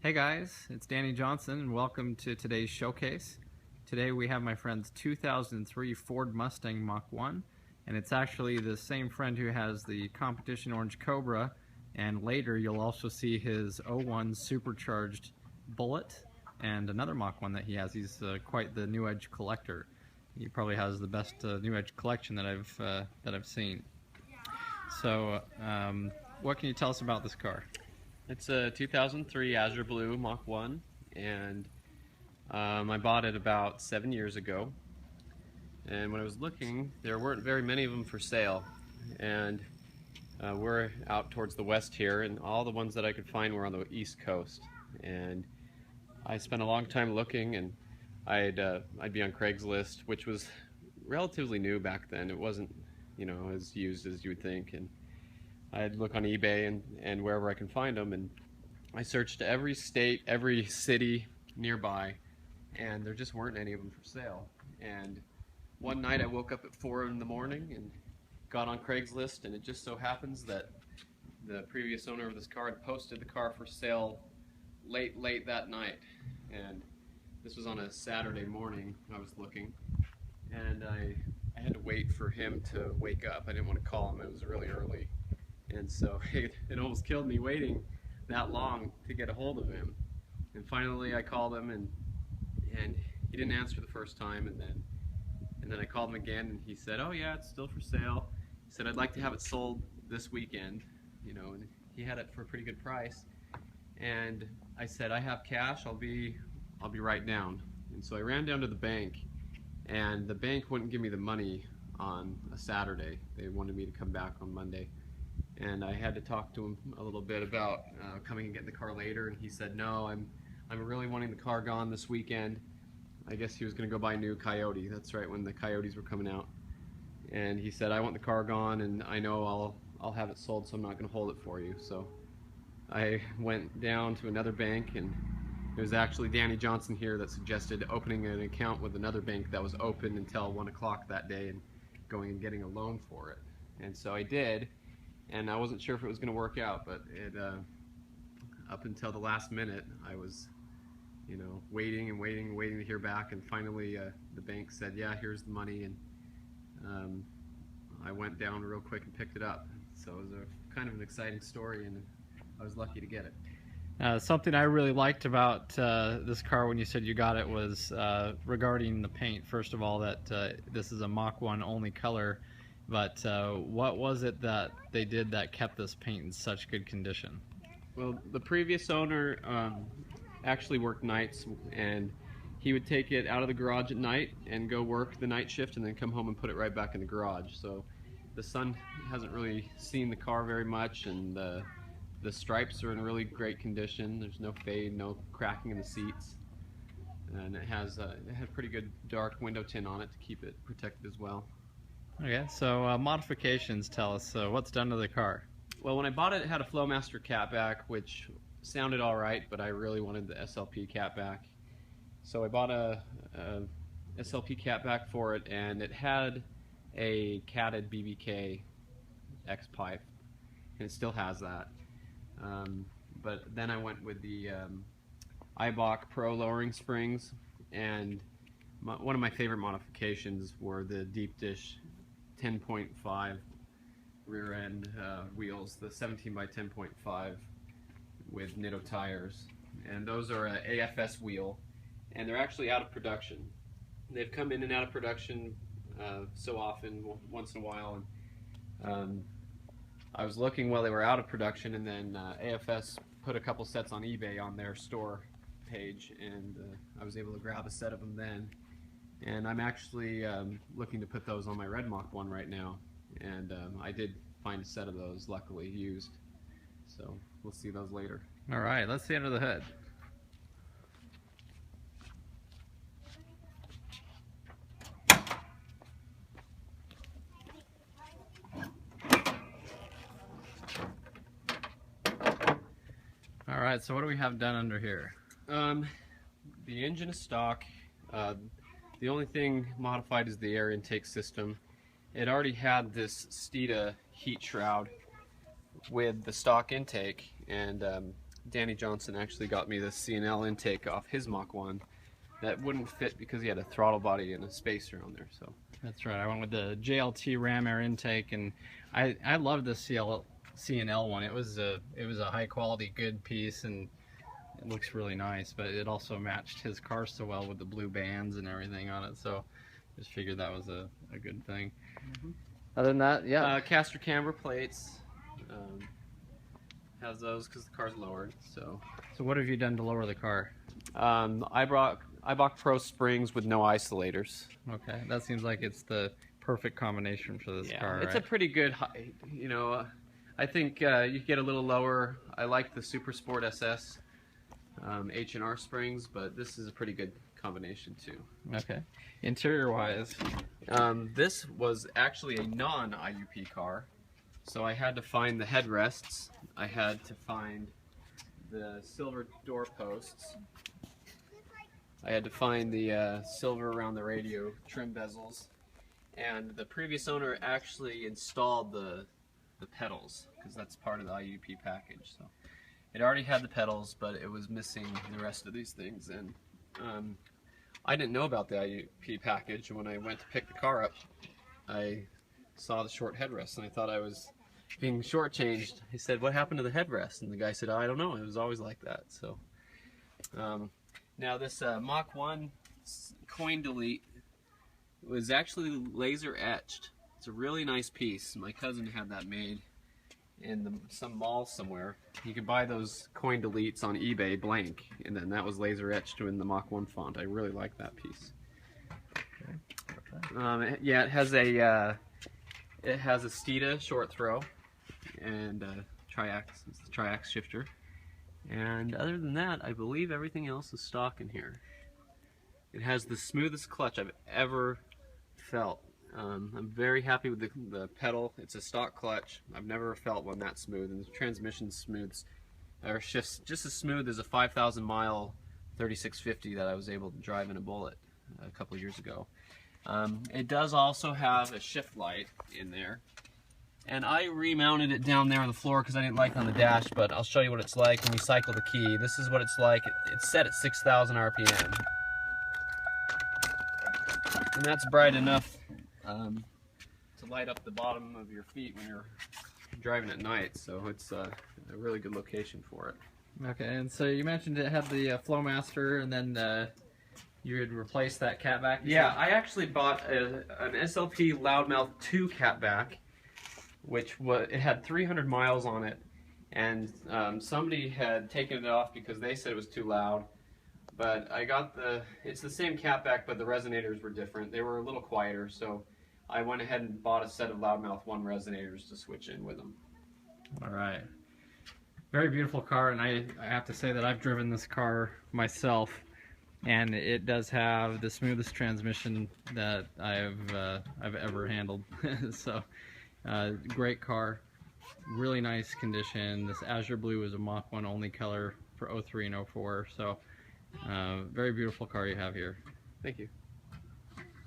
Hey guys, it's Danny Johnson and welcome to today's showcase. Today we have my friend's 2003 Ford Mustang Mach 1, and it's actually the same friend who has the competition Orange Cobra, and later you'll also see his '01 supercharged Bullet and another Mach 1 that he has. He's quite the New Edge collector. He probably has the best New Edge collection that I've seen. So what can you tell us about this car? It's a 2003 Azure Blue Mach 1, and I bought it about 7 years ago. And when I was looking, there weren't very many of them for sale. And we're out towards the west here, and all the ones that I could find were on the east coast. And I spent a long time looking, and I'd be on Craigslist, which was relatively new back then. It wasn't, as used as you would think. And I'd look on eBay and wherever I can find them, and I searched every state, every city nearby, and there just weren't any of them for sale. And one night I woke up at 4 in the morning and got on Craigslist, and it just so happens that the previous owner of this car had posted the car for sale late that night. And this was on a Saturday morning. I was looking, and I had to wait for him to wake up. I didn't want to call him, it was really early. And so it almost killed me waiting that long to get a hold of him. And finally I called him, and he didn't answer the first time, and then I called him again, and he said, "Oh yeah, it's still for sale." He said, "I'd like to have it sold this weekend," and he had it for a pretty good price. And I said, "I have cash, I'll be right down." And so I ran down to the bank, and the bank wouldn't give me the money on a Saturday. They wanted me to come back on Monday. And I had to talk to him a little bit about coming and getting the car later, and he said, "No, I'm really wanting the car gone this weekend." I guess he was going to go buy a new Coyote. That's right, when the Coyotes were coming out. And he said, "I want the car gone, and I know I'll have it sold, so I'm not going to hold it for you." So I went down to another bank, and it was actually Danny Johnson here that suggested opening an account with another bank that was open until 1 o'clock that day and going and getting a loan for it. And so I did. And I wasn't sure if it was going to work out, but up until the last minute, I was, waiting to hear back. And finally, the bank said, "Yeah, here's the money." And I went down real quick and picked it up. So it was a kind of an exciting story, and I was lucky to get it. Something I really liked about this car when you said you got it was regarding the paint. First of all, that this is a Mach 1 only color. But what was it that they did that kept this paint in such good condition? Well, the previous owner actually worked nights, and he would take it out of the garage at night and go work the night shift and then come home and put it right back in the garage. So the sun hasn't really seen the car very much, and the stripes are in really great condition. There's no fade, no cracking in the seats, and it had pretty good dark window tint on it to keep it protected as well. Okay, so modifications, tell us what's done to the car. Well, when I bought it, it had a Flowmaster catback, which sounded alright, but I really wanted the SLP catback. So I bought a SLP catback for it, and it had a catted BBK X pipe, and it still has that. But then I went with the Eibach Pro lowering springs, and one of my favorite modifications were the deep dish 10.5 rear end wheels, the 17 by 10.5 with Nitto tires, and those are an AFS wheel, and they're actually out of production. They've come in and out of production so often, once in a while, and I was looking while they were out of production, and then AFS put a couple sets on eBay on their store page, and I was able to grab a set of them then. And I'm actually looking to put those on my red Mach 1 right now, and I did find a set of those, luckily used, so we'll see those later. Alright, let's see under the hood. Alright, so what do we have done under here? The engine is stock. The only thing modified is the air intake system. It already had this Steeda heat shroud with the stock intake, and Danny Johnson actually got me the C&L intake off his Mach 1 that wouldn't fit because he had a throttle body and a spacer on there. So That's right. I went with the JLT ram air intake, and I love the C&L one. It was a high quality, good piece, and it looks really nice. But it also matched his car so well with the blue bands and everything on it. So just figured that was a good thing. Other than that, yeah. caster camber plates. Has those because the car's lowered. So what have you done to lower the car? I bought Pro springs with no isolators. Okay, that seems like it's the perfect combination for this car, it's right? a pretty good height. I think you get a little lower. I like the Super Sport SS H&R springs, but this is a pretty good combination too. Okay. Interior wise, this was actually a non-IUP car, so I had to find the headrests. I had to find the silver door posts. I had to find the silver around the radio trim bezels, and the previous owner actually installed the pedals because that's part of the IUP package. So it already had the pedals, but it was missing the rest of these things, and I didn't know about the IUP package. When I went to pick the car up, I saw the short headrest, and I thought I was being shortchanged. He said, "What happened to the headrest?" And the guy said, "I don't know. It was always like that." So now this Mach 1 coin delete was actually laser etched. It's a really nice piece. My cousin had that made in some mall somewhere. You could buy those coin deletes on eBay blank, and then that was laser etched in the Mach 1 font. I really like that piece. Yeah, it has a Steeda short throw and triax. It's the triax shifter. And other than that, I believe everything else is stock in here. It has the smoothest clutch I've ever felt. I'm very happy with the pedal. It's a stock clutch. I've never felt one that smooth, and the transmission smooths or shifts just as smooth as a 5,000 mile 3650 that I was able to drive in a Bullet a couple years ago. It does also have a shift light in there, and I remounted it down there on the floor because I didn't like it on the dash, but I'll show you what it's like when you cycle the key. This is what it's like. It's set at 6,000 RPM. And that's bright enough to light up the bottom of your feet when you're driving at night, so it's a really good location for it. Okay, and so you mentioned it had the Flowmaster, and then you had replaced that catback? Yeah, I actually bought an SLP Loudmouth 2 catback, which it had 300 miles on it, and somebody had taken it off because they said it was too loud. But I got it's the same catback, but the resonators were different. They were a little quieter, so I went ahead and bought a set of Loudmouth 1 resonators to switch in with them. All right. Very beautiful car, and I have to say that I've driven this car myself, and it does have the smoothest transmission that I've ever handled. So, great car, really nice condition. This Azure Blue is a Mach 1 only color for 03 and 04, so very beautiful car you have here. Thank you.